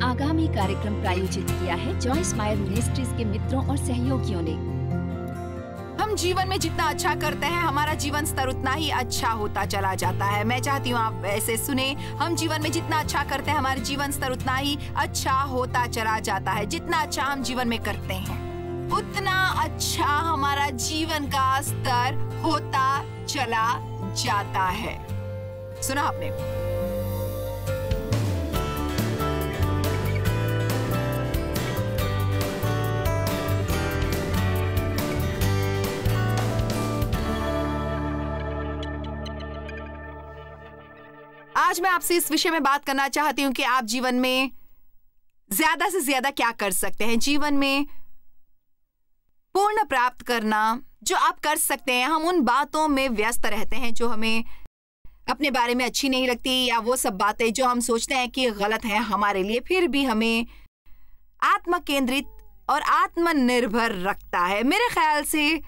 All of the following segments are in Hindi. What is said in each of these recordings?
आगामी कार्यक्रम प्रायोजित किया है जॉयस मायर मिनिस्ट्रीज के मित्रों और सहयोगियों ने। हम जीवन में जितना अच्छा करते हैं हमारा जीवन स्तर उतना ही अच्छा होता चला जाता है। मैं चाहती हूँ आप ऐसे सुने। हम जीवन में जितना अच्छा करते हैं हमारा जीवन स्तर उतना ही अच्छा होता चला जाता है। जितना अच्छा हम जीवन में करते हैं उतना अच्छा हमारा जीवन का स्तर होता चला जाता है। सुना आपने? आज मैं आपसे इस विषय में बात करना चाहती हूँ कि आप जीवन में ज्यादा से ज्यादा क्या कर सकते हैं। जीवन में पूर्ण प्राप्त करना जो आप कर सकते हैं। हम उन बातों में व्यस्त रहते हैं जो हमें अपने बारे में अच्छी नहीं लगती, या वो सब बातें जो हम सोचते हैं कि गलत हैं हमारे लिए, फिर भी हमें आत्म केंद्रित और आत्मनिर्भर रखता है। मेरे ख्याल से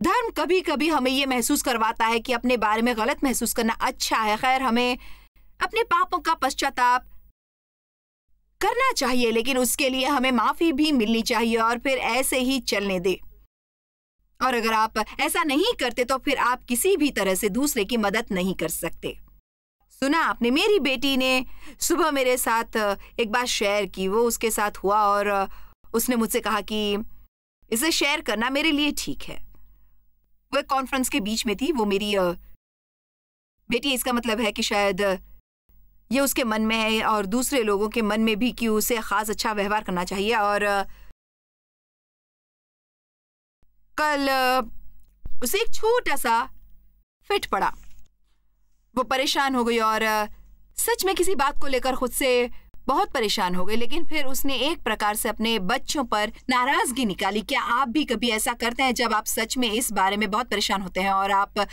धर्म कभी कभी हमें ये महसूस करवाता है कि अपने बारे में गलत महसूस करना अच्छा है। खैर, हमें अपने पापों का पश्चाताप करना चाहिए, लेकिन उसके लिए हमें माफी भी मिलनी चाहिए और फिर ऐसे ही चलने दे। और अगर आप ऐसा नहीं करते तो फिर आप किसी भी तरह से दूसरे की मदद नहीं कर सकते। सुना आपने? मेरी बेटी ने सुबह मेरे साथ एक बात शेयर की। वो उसके साथ हुआ और उसने मुझसे कहा कि इसे शेयर करना मेरे लिए ठीक है। वो एक कॉन्फ्रेंस के बीच में थी। वो मेरी बेटी, इसका मतलब है कि शायद ये उसके मन में है और दूसरे लोगों के मन में भी कि उसे खास अच्छा व्यवहार करना चाहिए। और कल उसे एक छोटा सा फिट पड़ा। वो परेशान हो गई और सच में किसी बात को लेकर खुद से बहुत परेशान हो गई। लेकिन फिर उसने एक प्रकार से अपने बच्चों पर नाराजगी निकाली। क्या आप भी कभी ऐसा करते हैं जब आप सच में इस बारे में बहुत परेशान होते हैं और आप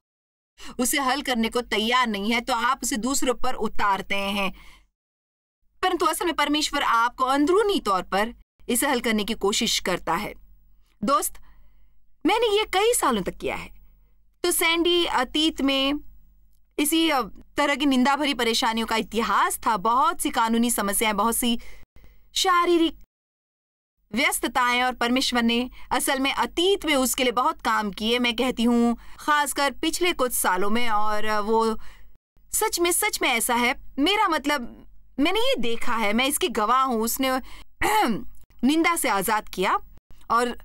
उसे हल करने को तैयार नहीं है तो आप उसे दूसरों पर उतारते हैं, परंतु असल में परमेश्वर आपको अंदरूनी तौर पर इसे हल करने की कोशिश करता है। दोस्त, मैंने ये कई सालों तक किया है। तो सैंडी अतीत में इसी तरह की निंदा भरी परेशानियों का इतिहास था। बहुत सी कानूनी समस्याएं, बहुत सी शारीरिक व्यस्तताएं, और परमेश्वर ने असल में अतीत में उसके लिए बहुत काम किए। मैं कहती हूँ खासकर पिछले कुछ सालों में, और वो सच में ऐसा है। मेरा मतलब, मैंने ये देखा है, मैं इसकी गवाह हूँ। उसने निंदा से आजाद किया। और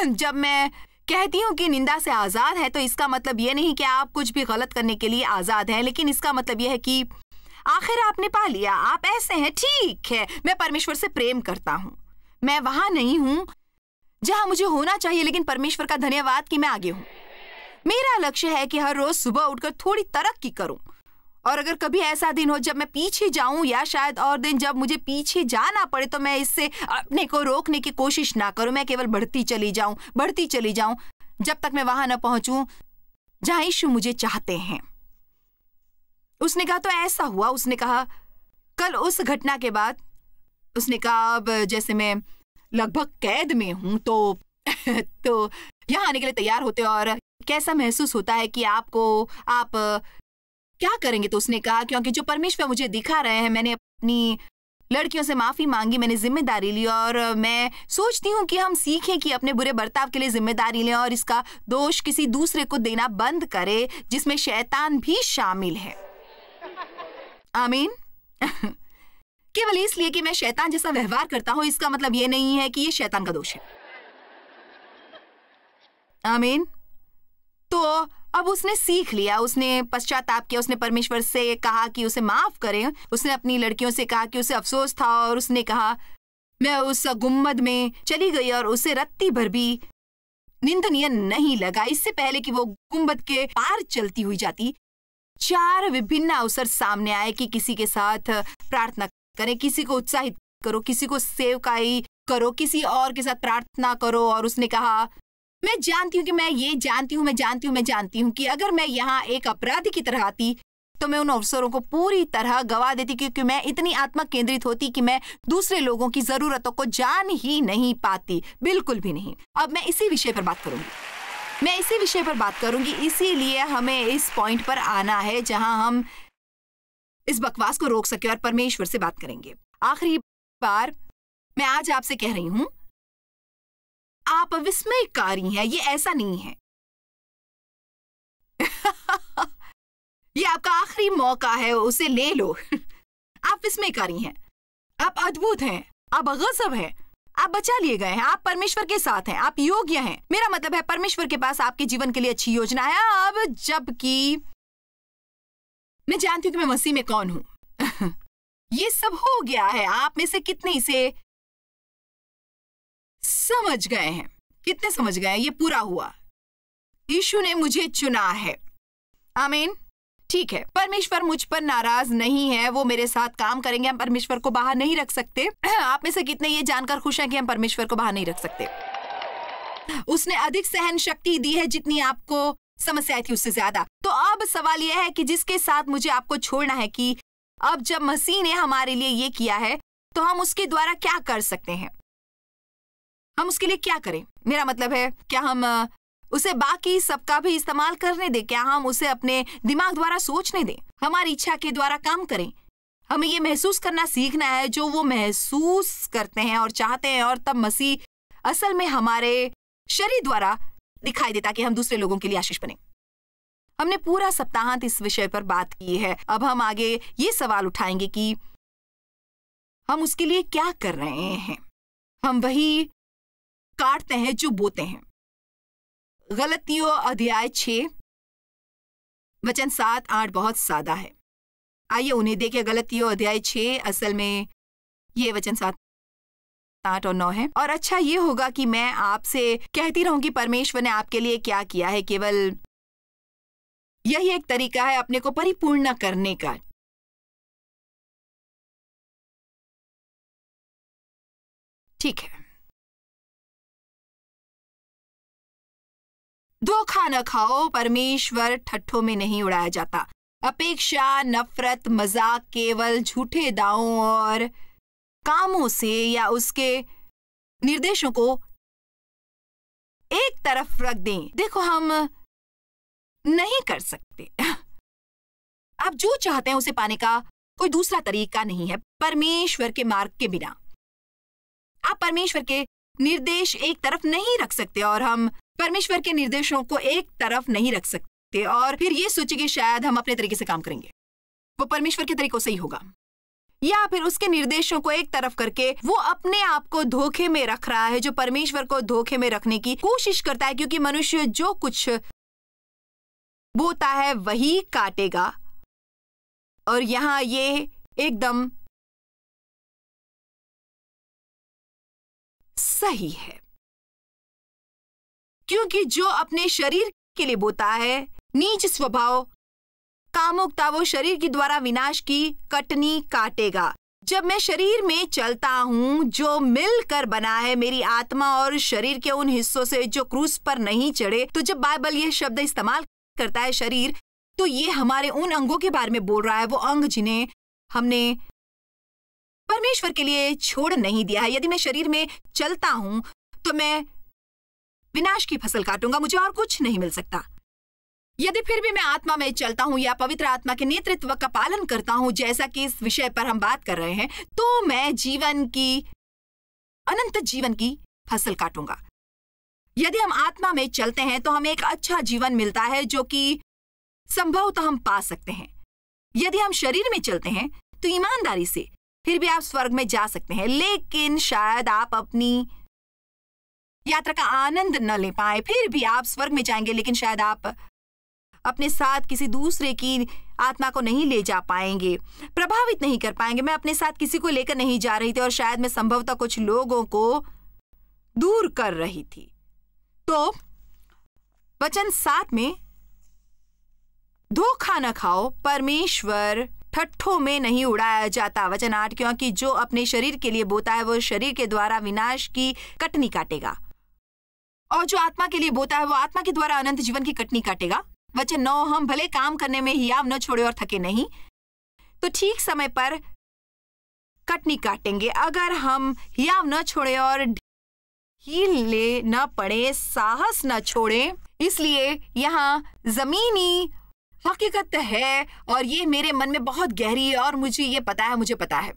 जब मैं कहती हूँ कि निंदा से आजाद है तो इसका मतलब ये नहीं कि आप कुछ भी गलत करने के लिए आजाद हैं, लेकिन इसका मतलब यह है कि आखिर आपने पा लिया, आप ऐसे हैं, ठीक है, मैं परमेश्वर से प्रेम करता हूँ। मैं वहां नहीं हूं जहां मुझे होना चाहिए, लेकिन परमेश्वर का धन्यवाद कि मैं आगे हूं। मेरा लक्ष्य है कि हर रोज सुबह उठकर थोड़ी तरक्की करूं, और अगर कभी ऐसा दिन हो जब मैं पीछे जाऊं, या शायद और दिन जब मुझे पीछे जाना पड़े, तो मैं इससे अपने को रोकने की कोशिश ना करूं। मैं केवल बढ़ती चली जाऊं जब तक मैं वहां न पहुंचूं जहां यीशु मुझे चाहते हैं। उसने कहा तो ऐसा हुआ। उसने कहा कल उस घटना के बाद, उसने कहा अब जैसे मैं लगभग कैद में हूं तो यहां आने के लिए तैयार होते और कैसा महसूस होता है कि आप क्या करेंगे। तो उसने कहा क्योंकि जो परमेश्वर मुझे दिखा रहे हैं, मैंने अपनी लड़कियों से माफी मांगी, मैंने जिम्मेदारी ली, और मैं सोचती हूँ कि हम सीखें कि अपने बुरे बर्ताव के लिए जिम्मेदारी लें और इसका दोष किसी दूसरे को देना बंद करें जिसमें शैतान भी शामिल है। आमीन। केवल इसलिए कि मैं शैतान जैसा व्यवहार करता हूं इसका मतलब यह नहीं है कि यह शैतान का दोष है। आमीन। तो अब उसने सीख लिया, उसने पश्चाताप किया, उसने परमेश्वर से कहा कि उसे माफ करें। उसने अपनी लड़कियों से कहा कि उसे अफसोस था, और उसने कहा मैं उस गुम्मद में चली गई और उसे रत्ती भर भी निंदनीय नहीं लगा। इससे पहले कि वो गुम्बद के पार चलती हुई जाती, 4 विभिन्न अवसर सामने आए कि किसी के साथ प्रार्थना करें, किसी को उत्साहित करो, किसी को सेवकाई करो, किसी और के साथ प्रार्थना करो। और उसने कहा मैं जानती हूँ कि अगर मैं यहाँ एक अपराधी की तरह आती तो मैं उन अवसरों को पूरी तरह गवा देती, क्योंकि मैं इतनी आत्मा केंद्रित होती कि मैं दूसरे लोगों की जरूरतों को जान ही नहीं पाती, बिल्कुल भी नहीं। अब मैं इसी विषय पर बात करूंगी, इसीलिए हमें इस पॉइंट पर आना है जहां हम इस बकवास को रोक सके और परमेश्वर से बात करेंगे। आखिरी बार मैं आज आपसे कह रही हूं, आप विस्मयकारी हैं, ये ऐसा नहीं है। ये आपका आखिरी मौका है, उसे ले लो। आप विस्मयकारी हैं, आप अद्भुत हैं, आप गजब हैं, आप बचा लिए गए हैं, आप परमेश्वर के साथ हैं, आप योग्य हैं। मेरा मतलब है परमेश्वर के पास आपके जीवन के लिए अच्छी योजना है। अब जबकि मैं जानती हूं कि मैं मसीह में कौन हूं। ये सब हो गया है। आप में से कितने इसे समझ गए हैं? कितने समझ गए हैं? ये पूरा हुआ, यीशु ने मुझे चुना है। आमीन। ठीक है, परमेश्वर मुझ पर नाराज नहीं है, वो मेरे साथ काम करेंगे। हम परमेश्वर को बाहर नहीं रख सकते। आप में से कितने ये जानकर खुश हैं कि हम परमेश्वर को बाहर नहीं रख सकते? उसने अधिक सहन शक्ति दी है जितनी आपको समस्याएं थी उससे ज्यादा। तो अब सवाल यह है कि जिसके साथ मुझे आपको छोड़ना है कि अब जब मसीह ने हमारे लिए ये किया है तो हम उसके द्वारा क्या कर सकते हैं? हम उसके लिए क्या करें? मेरा मतलब है, क्या हम उसे बाकी सबका भी इस्तेमाल करने दें? क्या हम उसे अपने दिमाग द्वारा सोचने दें? हमारी इच्छा के द्वारा काम करें? हमें ये महसूस करना सीखना है जो वो महसूस करते हैं और चाहते हैं, और तब मसीह असल में हमारे शरीर द्वारा दिखाई देता कि हम दूसरे लोगों के लिए आशीष बने। हमने पूरा सप्ताहांत इस विषय पर बात की है। अब हम आगे ये सवाल उठाएंगे कि हम उसके लिए क्या कर रहे हैं। हम वही काटते हैं जो बोते हैं। गलतियों अध्याय 6 वचन 7, 8 बहुत सादा है। आइए उन्हें देखें। गलतियों अध्याय 6 असल में ये वचन 7, 8 और 9 है। और अच्छा ये होगा कि मैं आपसे कहती रहूं कि परमेश्वर ने आपके लिए क्या किया है। केवल यही एक तरीका है अपने को परिपूर्ण करने का। ठीक है, धोखा न खाओ, परमेश्वर ठट्ठों में नहीं उड़ाया जाता। अपेक्षा, नफरत, मजाक केवल झूठे दावों और कामों से या उसके निर्देशों को एक तरफ रख दें। देखो, हम नहीं कर सकते। आप जो चाहते हैं उसे पाने का कोई दूसरा तरीका नहीं है परमेश्वर के मार्ग के बिना। आप परमेश्वर के निर्देश एक तरफ नहीं रख सकते और हम परमेश्वर के निर्देशों को एक तरफ नहीं रख सकते और फिर ये सोचे कि शायद हम अपने तरीके से काम करेंगे, वो परमेश्वर के तरीकों से ही होगा, या फिर उसके निर्देशों को एक तरफ करके वो अपने आप को धोखे में रख रहा है, जो परमेश्वर को धोखे में रखने की कोशिश करता है, क्योंकि मनुष्य जो कुछ बोता है वही काटेगा। और यहां ये एकदम सही है, क्योंकि जो अपने शरीर के लिए बोता है, नीच स्वभाव, कामुकता, वो शरीर के द्वारा विनाश की कटनी काटेगा। जब मैं शरीर में चलता हूं जो मिलकर बना है, मेरी आत्मा और शरीर के उन हिस्सों से जो क्रूस पर नहीं चढ़े, तो जब बाइबल ये शब्द इस्तेमाल करता है शरीर, तो ये हमारे उन अंगों के बारे में बोल रहा है, वो अंग जिन्हें हमने परमेश्वर के लिए छोड़ नहीं दिया है। यदि मैं शरीर में चलता हूं तो मैं विनाश की फसल काटूंगा, मुझे और कुछ नहीं मिल सकता। यदि फिर भी मैं आत्मा में चलता हूं या पवित्र आत्मा के नेतृत्व का पालन करता हूं, जैसा कि इस विषय पर हम बात कर रहे हैं, तो मैं जीवन की, अनंत जीवन की फसल काटूंगा। यदि हम आत्मा में चलते हैं तो हमें एक अच्छा जीवन मिलता है जो कि संभव तो हम पा सकते हैं। यदि हम शरीर में चलते हैं तो ईमानदारी से फिर भी आप स्वर्ग में जा सकते हैं, लेकिन शायद आप अपनी यात्रा का आनंद न ले पाए। फिर भी आप स्वर्ग में जाएंगे, लेकिन शायद आप अपने साथ किसी दूसरे की आत्मा को नहीं ले जा पाएंगे, प्रभावित नहीं कर पाएंगे। मैं अपने साथ किसी को लेकर नहीं जा रही थी और शायद मैं संभवतः कुछ लोगों को दूर कर रही थी। तो वचन 7 में, धोखा न खाओ, परमेश्वर ठट्ठों में नहीं उड़ाया जाता। वचन 8, क्योंकि जो अपने शरीर के लिए बोता है वो शरीर के द्वारा विनाश की कटनी काटेगा, और जो आत्मा के लिए बोता है वो आत्मा के द्वारा अनंत जीवन की कटनी काटेगा। वचन 9, हम भले काम करने में हियाव न छोड़े और थके नहीं, तो ठीक समय पर कटनी काटेंगे। अगर हम हियाव न छोड़े और ढीले न पड़े, साहस न छोड़े। इसलिए यहाँ जमीनी हकीकत है और ये मेरे मन में बहुत गहरी है और मुझे ये पता है, मुझे पता है।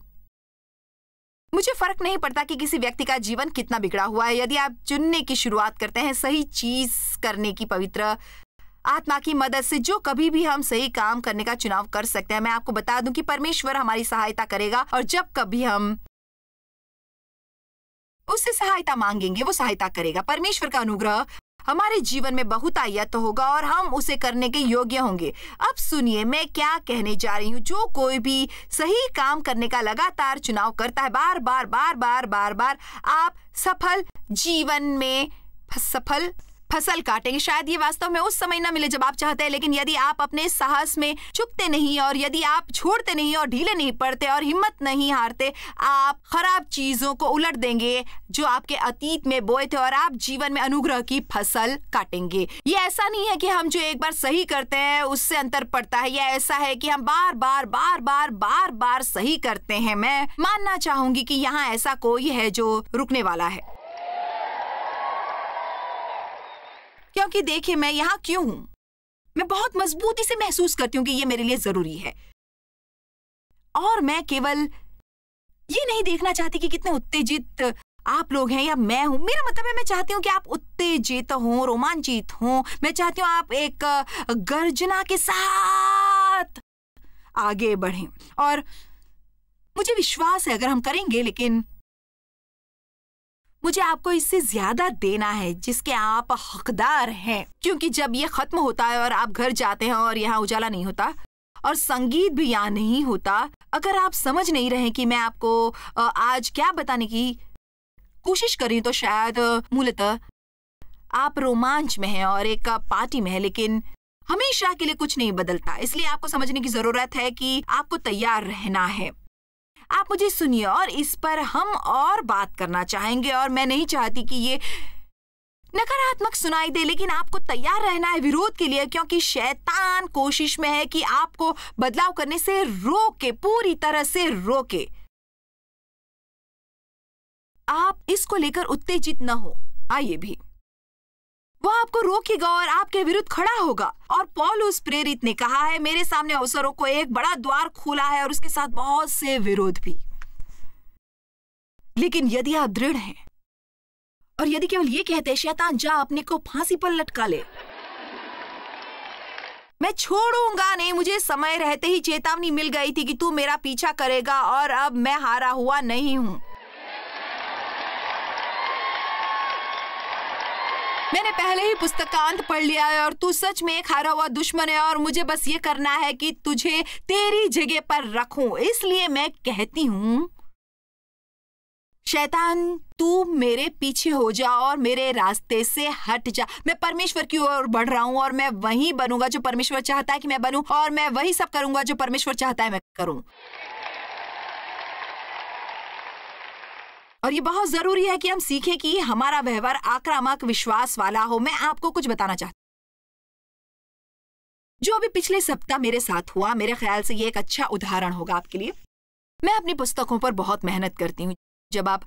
मुझे फर्क नहीं पड़ता कि किसी व्यक्ति का जीवन कितना बिगड़ा हुआ है। यदि आप चुनने की शुरुआत करते हैं सही चीज करने की, पवित्र आत्मा की मदद से, जो कभी भी हम सही काम करने का चुनाव कर सकते हैं, मैं आपको बता दूं कि परमेश्वर हमारी सहायता करेगा और जब कभी हम उससे सहायता मांगेंगे वो सहायता करेगा। परमेश्वर का अनुग्रह हमारे जीवन में बहुतायत होगा और हम उसे करने के योग्य होंगे। अब सुनिए मैं क्या कहने जा रही हूँ। जो कोई भी सही काम करने का लगातार चुनाव करता है, बार बार बार बार बार बार, आप सफल जीवन में सफल फसल काटेंगे। शायद ये वास्तव में उस समय ना मिले जब आप चाहते हैं, लेकिन यदि आप अपने साहस में चुकते नहीं और यदि आप छोड़ते नहीं और ढीले नहीं पड़ते और हिम्मत नहीं हारते, आप खराब चीजों को उलट देंगे जो आपके अतीत में बोए थे और आप जीवन में अनुग्रह की फसल काटेंगे। ये ऐसा नहीं है कि हम जो एक बार सही करते हैं उससे अंतर पड़ता है। यह ऐसा है कि हम बार बार बार बार बार बार सही करते हैं। मैं मानना चाहूंगी कि यहाँ ऐसा कोई है जो रुकने वाला है, क्योंकि देखिए मैं यहाँ क्यों हूं। मैं बहुत मजबूती से महसूस करती हूँ कि ये मेरे लिए जरूरी है और मैं केवल ये नहीं देखना चाहती कि कितने उत्तेजित आप लोग हैं या मैं हूं। मेरा मतलब है मैं चाहती हूँ कि आप उत्तेजित हों, रोमांचित हों। मैं चाहती हूँ आप एक गर्जना के साथ आगे बढ़ें और मुझे विश्वास है अगर हम करेंगे, लेकिन मुझे आपको इससे ज्यादा देना है जिसके आप हकदार हैं। क्योंकि जब ये खत्म होता है और आप घर जाते हैं और यहाँ उजाला नहीं होता और संगीत भी यहाँ नहीं होता, अगर आप समझ नहीं रहे कि मैं आपको आज क्या बताने की कोशिश कर रही हूँ, तो शायद मूलतः आप रोमांच में हैं और एक पार्टी में है, लेकिन हमेशा के लिए कुछ नहीं बदलता। इसलिए आपको समझने की जरूरत है कि आपको तैयार रहना है। आप मुझे सुनिए और इस पर हम और बात करना चाहेंगे और मैं नहीं चाहती कि ये नकारात्मक सुनाई दे, लेकिन आपको तैयार रहना है विरोध के लिए, क्योंकि शैतान कोशिश में है कि आपको बदलाव करने से रोके, पूरी तरह से रोके। आप इसको लेकर उत्तेजित न हो, आइए भी, वो आपको रोकेगा और आपके विरुद्ध खड़ा होगा। और पौलुस प्रेरित ने कहा है, मेरे सामने अवसरों को एक बड़ा द्वार खुला है और उसके साथ बहुत से विरोध भी, लेकिन यदि आप दृढ़ हैं और यदि केवल ये कहते हैं शैतान जा अपने को फांसी पर लटका ले, मैं छोड़ूंगा नहीं। मुझे समय रहते ही चेतावनी मिल गई थी कि तू मेरा पीछा करेगा और अब मैं हारा हुआ नहीं हूं। मैंने पहले ही पुस्तक का अंत पढ़ लिया है और तू सच में एक हारा हुआ दुश्मन है और मुझे बस ये करना है कि तुझे तेरी जगह पर रखूं। इसलिए मैं कहती हूं शैतान तू मेरे पीछे हो जा और मेरे रास्ते से हट जा। मैं परमेश्वर की ओर बढ़ रहा हूं और मैं वही बनूंगा जो परमेश्वर चाहता है कि मैं बनूं और मैं वही सब करूंगा जो परमेश्वर चाहता है मैं करूं। और ये बहुत जरूरी है कि हम सीखें कि हमारा व्यवहार आक्रामक विश्वास वाला हो। मैं आपको कुछ बताना चाहती हूं जो अभी पिछले सप्ताह मेरे साथ हुआ। मेरे ख्याल से ये एक अच्छा उदाहरण होगा आपके लिए। मैं अपनी पुस्तकों पर बहुत मेहनत करती हूँ। जब आप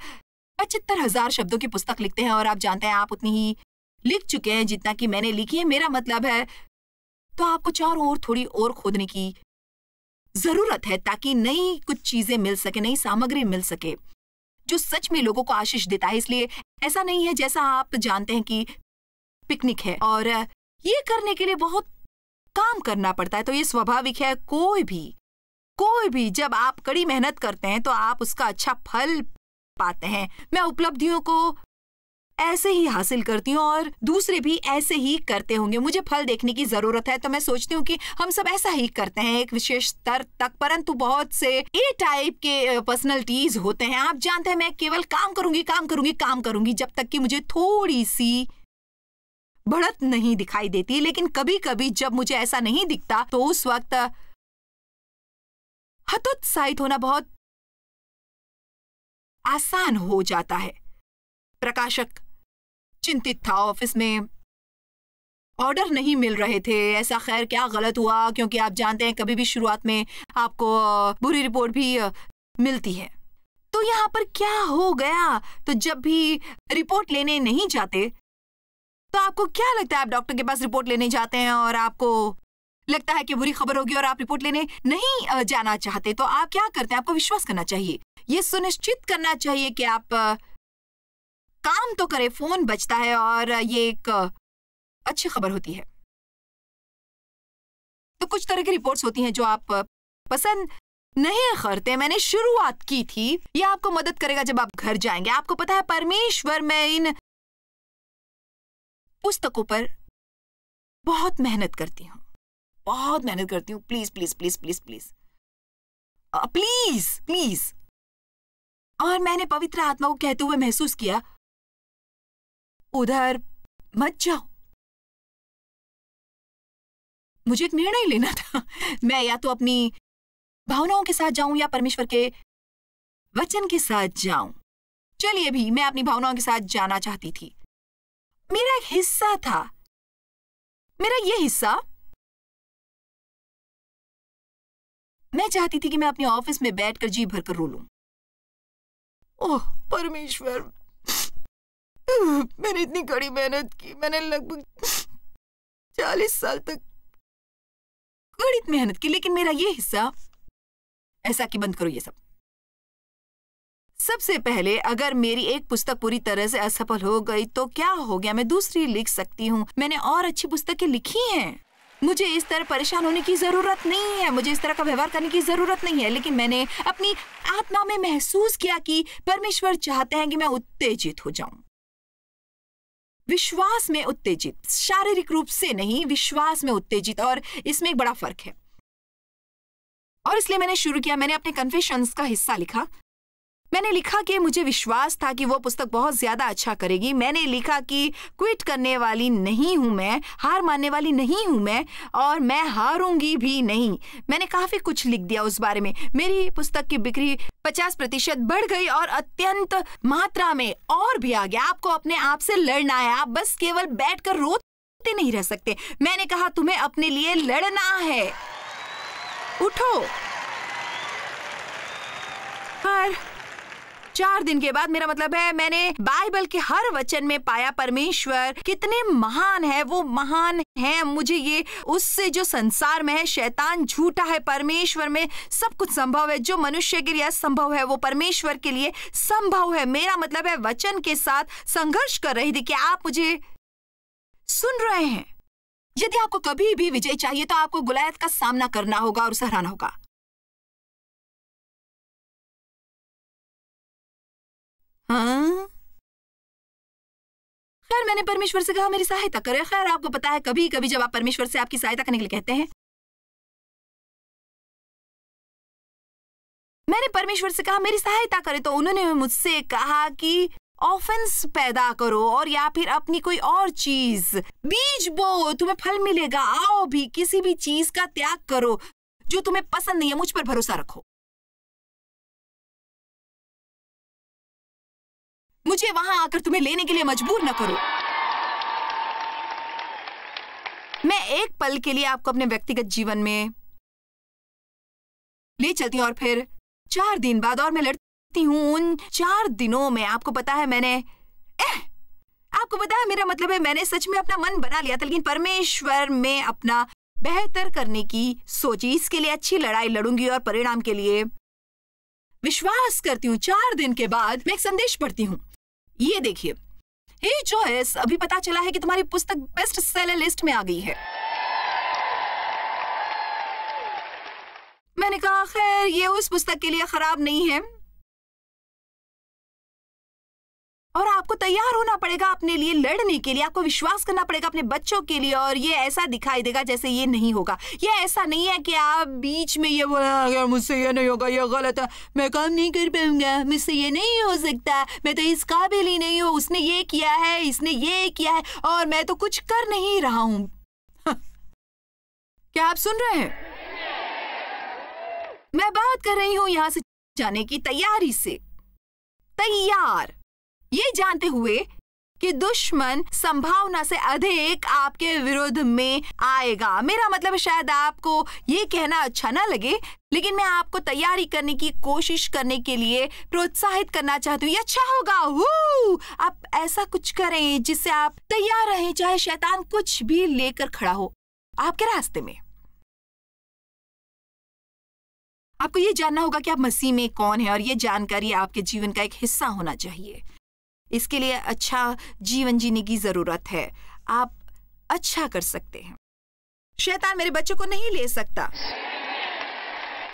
75,000 शब्दों की पुस्तक लिखते हैं और आप जानते हैं आप उतनी ही लिख चुके हैं जितना कि मैंने लिखी है, मेरा मतलब है, तो आपको चारों ओर थोड़ी और खोदने की जरूरत है ताकि नई कुछ चीजें मिल सके, नई सामग्री मिल सके जो सच में लोगों को आशीष देता है। इसलिए ऐसा नहीं है जैसा आप जानते हैं कि पिकनिक है और ये करने के लिए बहुत काम करना पड़ता है, तो ये स्वाभाविक है। कोई भी जब आप कड़ी मेहनत करते हैं तो आप उसका अच्छा फल पाते हैं। मैं उपलब्धियों को ऐसे ही हासिल करती हूँ और दूसरे भी ऐसे ही करते होंगे। मुझे फल देखने की जरूरत है, तो मैं सोचती हूँ कि हम सब ऐसा ही करते हैं एक विशेष स्तर तक, परंतु बहुत से ए टाइप के पर्सनैलिटीज होते हैं। आप जानते हैं मैं केवल काम करूंगी जब तक कि मुझे थोड़ी सी बढ़त नहीं दिखाई देती। लेकिन कभी कभी जब मुझे ऐसा नहीं दिखता तो उस वक्त हतोत्साहित होना बहुत आसान हो जाता है। प्रकाशक चिंतित था, ऑफिस में ऑर्डर नहीं मिल रहे थे। ऐसा खैर क्या गलत हुआ, क्योंकि आप जानते हैं कभी भी शुरुआत में आपको बुरी रिपोर्ट भी मिलती है। तो यहाँ पर क्या हो गया, तो जब भी रिपोर्ट लेने नहीं जाते तो आपको क्या लगता है, आप डॉक्टर के पास रिपोर्ट लेने जाते हैं और आपको लगता है कि बुरी खबर होगी और आप रिपोर्ट लेने नहीं जाना चाहते, तो आप क्या करते हैं? आपको विश्वास करना चाहिए, ये सुनिश्चित करना चाहिए कि आप काम तो करें, फोन बजता है और ये एक अच्छी खबर होती है। तो कुछ तरह की रिपोर्ट्स होती हैं जो आप पसंद नहीं करते। मैंने शुरुआत की थी, ये आपको मदद करेगा जब आप घर जाएंगे। आपको पता है परमेश्वर, मैं इन पुस्तकों पर बहुत मेहनत करती हूँ, बहुत मेहनत करती हूँ। Please please please please please please please. और मैंने पवित्र आत्मा को कहते हुए महसूस किया, उधर मत जाओ। मुझे एक निर्णय लेना था, मैं या तो अपनी भावनाओं के साथ जाऊं या परमेश्वर के वचन के साथ जाऊं। चलिए भी, मैं अपनी भावनाओं के साथ जाना चाहती थी। मेरा एक हिस्सा था, मेरा ये हिस्सा, मैं चाहती थी कि मैं अपने ऑफिस में बैठकर जी भरकर रो लूं। ओह परमेश्वर, मैंने इतनी कड़ी मेहनत की, मैंने लगभग 40 साल तक कड़ी मेहनत की, लेकिन मेरा ये हिस्सा, ऐसा कि बंद करो ये सब। सबसे पहले, अगर मेरी एक पुस्तक पूरी तरह से असफल हो गई तो क्या हो गया? मैं दूसरी लिख सकती हूँ, मैंने और अच्छी पुस्तकें लिखी हैं। मुझे इस तरह परेशान होने की जरूरत नहीं है, मुझे इस तरह का व्यवहार करने की जरूरत नहीं है। लेकिन मैंने अपनी आत्मा में महसूस किया कि परमेश्वर चाहते हैं कि मैं उत्तेजित हो जाऊं, विश्वास में उत्तेजित, शारीरिक रूप से नहीं, विश्वास में उत्तेजित। और इसमें एक बड़ा फर्क है। और इसलिए मैंने शुरू किया, मैंने अपने कन्फेशंस का हिस्सा लिखा। मैंने लिखा कि मुझे विश्वास था कि वो पुस्तक बहुत ज्यादा अच्छा करेगी। मैंने लिखा कि क्विट करने वाली नहीं हूं मैं, हार मानने वाली नहीं हूं मैं, और मैं हारूंगी भी नहीं। मैंने काफी कुछ लिख दिया उस बारे में। मेरी पुस्तक की बिक्री 50% बढ़ गई और अत्यंत मात्रा में और भी आ गया। आपको अपने आप से लड़ना है, आप बस केवल बैठकर रोते नहीं रह सकते। मैंने कहा तुम्हें अपने लिए लड़ना है, उठो। और 4 दिन के बाद, मेरा मतलब है, मैंने बाइबल के हर वचन में पाया परमेश्वर कितने महान है। वो महान है। मुझे ये उससे जो संसार में है, शैतान झूठा है, परमेश्वर में सब कुछ संभव है। जो मनुष्य के लिए असंभव है वो परमेश्वर के लिए संभव है। मेरा मतलब है, वचन के साथ संघर्ष कर रही थी कि आप मुझे सुन रहे हैं। यदि आपको कभी भी विजय चाहिए तो आपको गुलायत का सामना करना होगा और उसे हराना होगा। हाँ? खैर, मैंने परमेश्वर से कहा मेरी सहायता करे। खैर, आपको पता है, कभी कभी जब आप परमेश्वर से आपकी सहायता करने के लिए कहते हैं, मैंने परमेश्वर से कहा मेरी सहायता करे, तो उन्होंने मुझसे कहा कि ऑफेंस पैदा करो और या फिर अपनी कोई और चीज, बीज बो, तुम्हें फल मिलेगा। आओ भी, किसी भी चीज का त्याग करो जो तुम्हें पसंद नहीं है, मुझ पर भरोसा रखो। मुझे वहां आकर तुम्हें लेने के लिए मजबूर न करो। मैं एक पल के लिए आपको अपने व्यक्तिगत जीवन में ले चलती हूं और फिर 4 दिन बाद, और मैं लड़ती हूं। उन 4 दिनों में आपको पता है, आपको पता है, मेरा मतलब है, मैंने सच में अपना मन बना लिया था, लेकिन परमेश्वर में अपना बेहतर करने की सोची। इसके लिए अच्छी लड़ाई लड़ूंगी और परिणाम के लिए विश्वास करती हूं। 4 दिन के बाद मैं एक संदेश पढ़ती हूं। ये देखिए, हे जॉयस, अभी पता चला है कि तुम्हारी पुस्तक बेस्ट सेलर लिस्ट में आ गई है। मैंने कहा खैर, ये उस पुस्तक के लिए खराब नहीं है, और आपको तैयार होना पड़ेगा अपने लिए लड़ने के लिए। आपको विश्वास करना पड़ेगा अपने बच्चों के लिए, और ये ऐसा दिखाई देगा जैसे ये नहीं होगा। ये ऐसा नहीं है कि आप बीच में ये बोला मुझसे ये नहीं होगा, ये गलत है, मैं काम नहीं कर पाऊंगा, मुझसे ये नहीं हो सकता, मैं तो इस काबिल ही नहीं हूँ, उसने ये किया है, इसने ये किया है, और मैं तो कुछ कर नहीं रहा हूँ। क्या आप सुन रहे हैं? मैं बात कर रही हूँ यहां से जाने की तैयारी से, तैयार, ये जानते हुए कि दुश्मन संभावना से अधिक आपके विरुद्ध में आएगा। मेरा मतलब है, शायद आपको ये कहना अच्छा ना लगे, लेकिन मैं आपको तैयारी करने की कोशिश करने के लिए प्रोत्साहित करना चाहती हूँ। ये अच्छा होगा। आप ऐसा कुछ करें जिससे आप तैयार रहें, चाहे शैतान कुछ भी लेकर खड़ा हो आपके रास्ते में। आपको ये जानना होगा कि आप मसीह में कौन है और ये जानकारी आपके जीवन का एक हिस्सा होना चाहिए। इसके लिए अच्छा जीवन जीने की जरूरत है। आप अच्छा कर सकते हैं। शैतान मेरे बच्चों को नहीं ले सकता।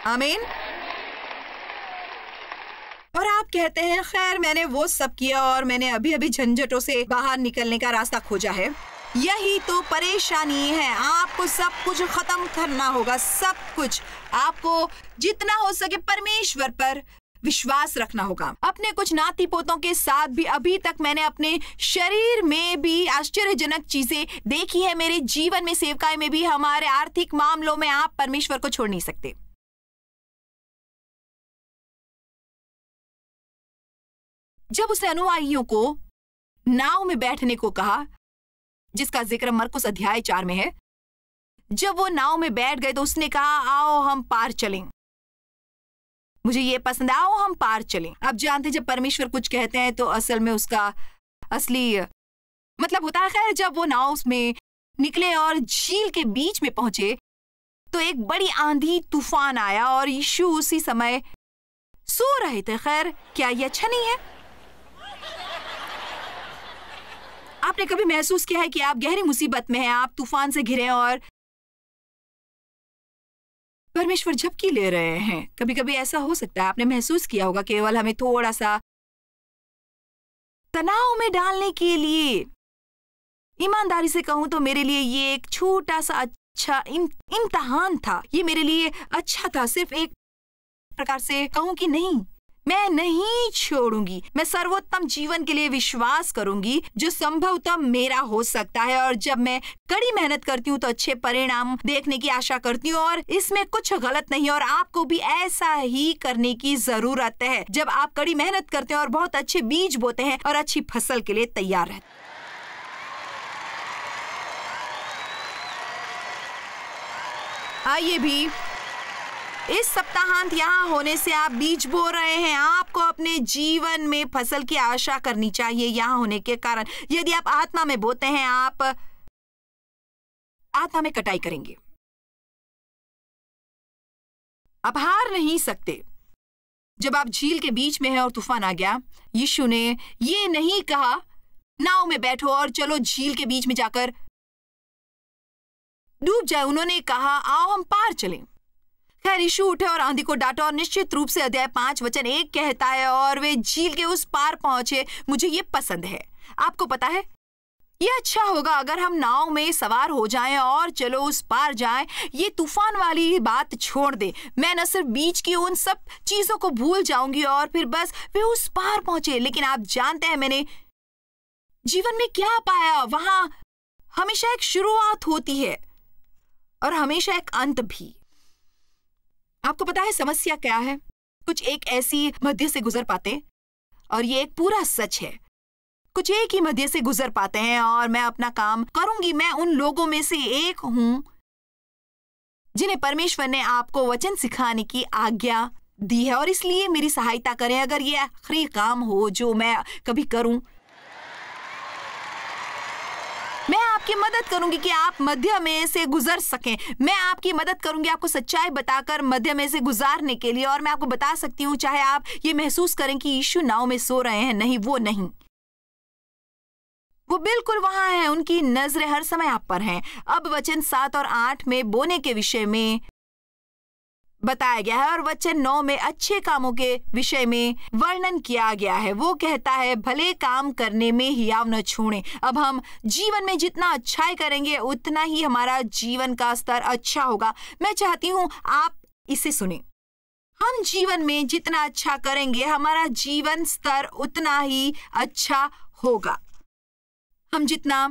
आमीन। और आप कहते हैं खैर मैंने वो सब किया और मैंने अभी अभी झंझटों से बाहर निकलने का रास्ता खोजा है। यही तो परेशानी है। आपको सब कुछ खत्म करना होगा, सब कुछ। आपको जितना हो सके परमेश्वर पर विश्वास रखना होगा। अपने कुछ नाती पोतों के साथ भी अभी तक मैंने अपने शरीर में भी आश्चर्यजनक चीजें देखी है। मेरे जीवन में, सेवकाई में भी, हमारे आर्थिक मामलों में आप परमेश्वर को छोड़ नहीं सकते। जब उसने अनुयायियों को नाव में बैठने को कहा, जिसका जिक्र मरकुस अध्याय 4 में है, जब वो नाव में बैठ गए तो उसने कहा आओ हम पार चलें। मुझे ये पसंद है, आओ हम पार चलें। आप जानते जब परमेश्वर कुछ कहते हैं तो असल में उसका असली मतलब होता है। खैर जब वो नाव में निकले और झील के बीच में पहुंचे तो एक बड़ी आंधी तूफान आया और यीशु उसी समय सो रहे थे। खैर क्या ये अच्छा नहीं है? आपने कभी महसूस किया है कि आप गहरी मुसीबत में हैं, आप तूफान से घिरे और परमेश्वर झपकी ले रहे हैं? कभी कभी ऐसा हो सकता है, आपने महसूस किया होगा। केवल हमें थोड़ा सा तनाव में डालने के लिए। ईमानदारी से कहूं तो मेरे लिए ये एक छोटा सा अच्छा इम्तिहान था। ये मेरे लिए अच्छा था। सिर्फ एक प्रकार से कहूं कि नहीं, मैं नहीं छोड़ूंगी। मैं सर्वोत्तम जीवन के लिए विश्वास करूंगी जो संभवतः मेरा हो सकता है। और जब मैं कड़ी मेहनत करती हूँ तो अच्छे परिणाम देखने की आशा करती हूँ और इसमें कुछ गलत नहीं है। और आपको भी ऐसा ही करने की जरूरत है। जब आप कड़ी मेहनत करते हैं और बहुत अच्छे बीज बोते हैं और अच्छी फसल के लिए तैयार रहते हैं। आइए भी इस सप्ताहांत यहाँ होने से आप बीज बो रहे हैं। आपको अपने जीवन में फसल की आशा करनी चाहिए यहाँ होने के कारण। यदि आप आत्मा में बोते हैं, आप आत्मा में कटाई करेंगे। आप हार नहीं सकते। जब आप झील के बीच में हैं और तूफान आ गया, यीशु ने ये नहीं कहा नाव में बैठो और चलो झील के बीच में जाकर डूब जाए। उन्होंने कहा आओ हम पार चलें। खैर यीशु उठे और आंधी को डांटा और निश्चित रूप से अध्याय 5 वचन 1 कहता है और वे झील के उस पार पहुंचे। मुझे ये पसंद है। आपको पता है ये अच्छा होगा अगर हम नाव में सवार हो जाएं और चलो उस पार जाएं। ये तूफान वाली बात छोड़ दे। मैं न सिर्फ बीच की उन सब चीजों को भूल जाऊंगी और फिर बस वे उस पार पहुंचे। लेकिन आप जानते हैं मैंने जीवन में क्या पाया? वहां हमेशा एक शुरुआत होती है और हमेशा एक अंत भी। आपको पता है समस्या क्या है? कुछ एक ऐसी मध्य से गुजर पाते और ये एक पूरा सच है। कुछ एक ही मध्य से गुजर पाते हैं और मैं अपना काम करूंगी। मैं उन लोगों में से एक हूं जिन्हें परमेश्वर ने आपको वचन सिखाने की आज्ञा दी है और इसलिए मेरी सहायता करें अगर ये आखिरी काम हो जो मैं कभी करूं। मैं आपकी मदद करूंगी कि आप मध्य में से गुजर सकें। मैं आपकी मदद करूंगी आपको सच्चाई बताकर मध्य में से गुजारने के लिए। और मैं आपको बता सकती हूं चाहे आप ये महसूस करें कि यीशु नाव में सो रहे हैं, नहीं, वो नहीं, वो बिल्कुल वहां है। उनकी नजरें हर समय आप पर हैं। अब वचन 7 और 8 में बोने के विषय में बताया गया है और वचन 9 में अच्छे कामों के विषय में वर्णन किया गया है। वो कहता है भले काम करने में हियाव न छोड़ें। अब हम जीवन में जितना अच्छाई करेंगे उतना ही हमारा जीवन का स्तर अच्छा होगा। मैं चाहती हूं आप इसे सुने। हम जीवन में जितना अच्छा करेंगे हमारा जीवन स्तर उतना ही अच्छा होगा। हम जितना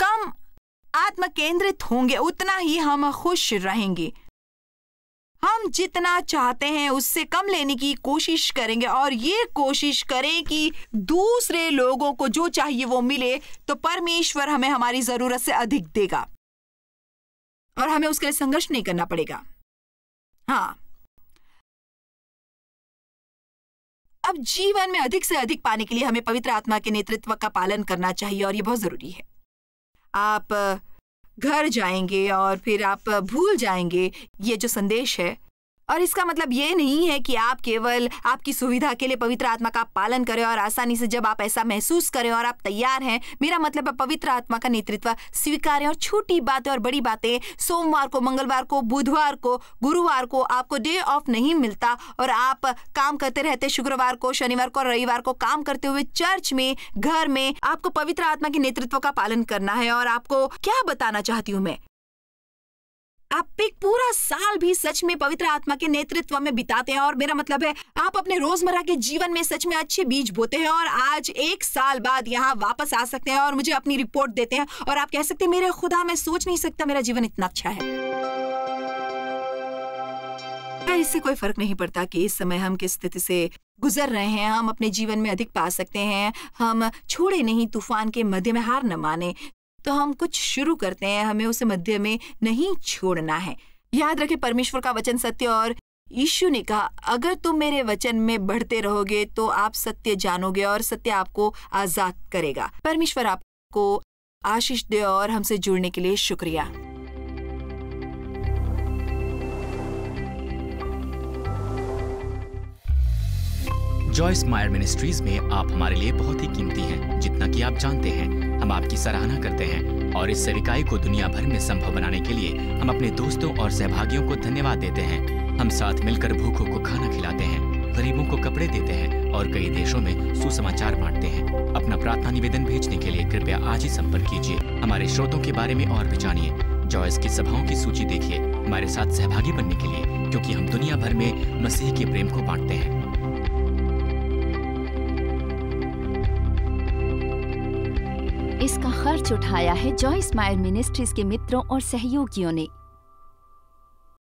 कम आत्म केंद्रित होंगे उतना ही हम खुश रहेंगे। हम जितना चाहते हैं उससे कम लेने की कोशिश करेंगे और ये कोशिश करें कि दूसरे लोगों को जो चाहिए वो मिले, तो परमेश्वर हमें हमारी जरूरत से अधिक देगा और हमें उसके लिए संघर्ष नहीं करना पड़ेगा। हाँ, अब जीवन में अधिक से अधिक पाने के लिए हमें पवित्र आत्मा के नेतृत्व का पालन करना चाहिए और ये बहुत जरूरी है। आप घर जाएंगे और फिर आप भूल जाएंगे ये जो संदेश है। और इसका मतलब ये नहीं है कि आप केवल आपकी सुविधा के लिए पवित्र आत्मा का पालन करें और आसानी से जब आप ऐसा महसूस करें और आप तैयार हैं। मेरा मतलब है पवित्र आत्मा का नेतृत्व स्वीकारें और छोटी बातें और बड़ी बातें, सोमवार को, मंगलवार को, बुधवार को, गुरुवार को आपको डे ऑफ नहीं मिलता और आप काम करते रहते, शुक्रवार को, शनिवार को और रविवार को काम करते हुए चर्च में, घर में आपको पवित्र आत्मा के नेतृत्व का पालन करना है। और आपको क्या बताना चाहती हूँ मैं, आप एक पूरा साल भी सच में पवित्र आत्मा के नेतृत्व में बिताते हैं और मेरा मतलब है आप अपने रोजमर्रा के जीवन में सच में अच्छे बीज बोते हैं और आज 1 साल बाद यहाँ वापस आ सकते हैं और मुझे अपनी रिपोर्ट देते हैं और आप कह सकते हैं मेरे खुदा, मैं सोच नहीं सकता मेरा जीवन इतना अच्छा है। इससे कोई फर्क नहीं पड़ता कि इस समय हम किस स्थिति से गुजर रहे हैं, हम अपने जीवन में अधिक पा सकते हैं। हम छोड़े नहीं, तूफान के मध्य में हार न माने। तो हम कुछ शुरू करते हैं, हमें उसे मध्य में नहीं छोड़ना है। याद रखें परमेश्वर का वचन सत्य और यीशु ने कहा अगर तुम मेरे वचन में बढ़ते रहोगे तो आप सत्य जानोगे और सत्य आपको आजाद करेगा। परमेश्वर आपको आशीष दे और हमसे जुड़ने के लिए शुक्रिया। जॉयस मायर मिनिस्ट्रीज में आप हमारे लिए बहुत ही कीमती हैं, जितना कि आप जानते हैं। हम आपकी सराहना करते हैं और इस सेविकाई को दुनिया भर में संभव बनाने के लिए हम अपने दोस्तों और सहभागियों को धन्यवाद देते हैं। हम साथ मिलकर भूखों को खाना खिलाते हैं, गरीबों को कपड़े देते हैं और कई देशों में सुसमाचार बांटते हैं। अपना प्रार्थना निवेदन भेजने के लिए कृपया आज ही संपर्क कीजिए। हमारे स्रोतों के बारे में और भी जानिए। जॉयस की सभाओं की सूची देखिए हमारे साथ सहभागी बनने के लिए, क्योंकि हम दुनिया भर में मसीह के प्रेम को बांटते हैं। इसका खर्च उठाया है जॉयस मायर मिनिस्ट्रीज के मित्रों और सहयोगियों ने।